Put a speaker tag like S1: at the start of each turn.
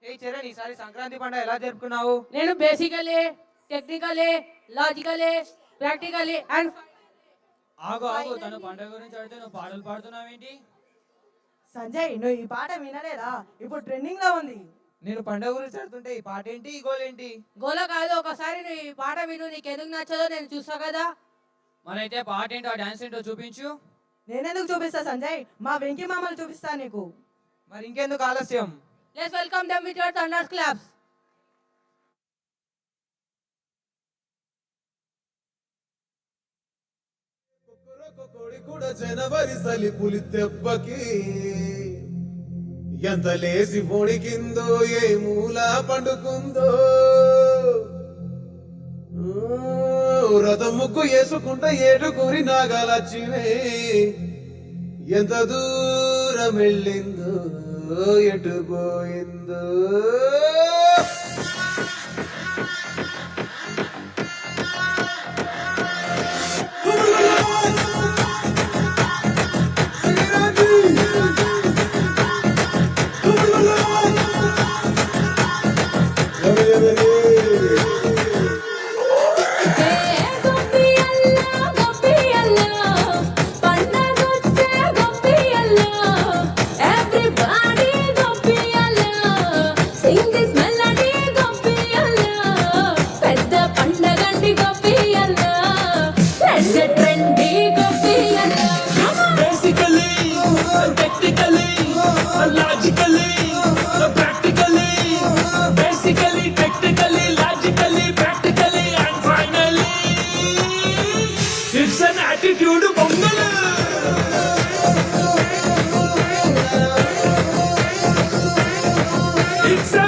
S1: ఏ చరణ్, ఈసారి సంక్రాంతి పండుగ ఎలా జరుపుకున్నావు?
S2: నేను basically, technically, logically, practically and
S3: ఆగు ఆగు, తను పండుగ గురించి అడిగితే నువ్వు పాటలు పాడుతున్నావేంటి?
S4: సంజయ్, నువ్వు ఈ పాట వినలేదా? ఇప్పుడు ట్రెండింగ్ లో ఉంది.
S1: నేను పండుగ గురించి అడుగుతుంటే ఈ పాట ఏంటి, ఈ గోల్ ఏంటి?
S2: గోల కాదు, ఒకసారి నువ్వు ఈ పాట విను, నీకు ఎందుకు నచ్చదో నేను చూసా కదా.
S3: మరైతే పాట ఏంటో డాన్స్ ఏంటో చూపించు.
S4: నేనెందుకు చూపిస్తా సంజయ్? మా వెంకీ మామలు చూపిస్తా నీకు.
S1: మరి ఇంకెందుకు ఆలస్యం?
S2: Let's welcome them with your thunder claps.
S5: కోడి కూడా జనవరి సలి పులి దెబ్బకి ఎంత లేసి పొడికిందో, ఏ మూల పండుకుందో. రథం ముగ్గు వేసుకుంటా ఏడుగురి నాగాలచ్చివే ఎంత దూరం వెళ్ళిందో, ఎటు పోయిందో.
S6: It's an attitude pongal. It's a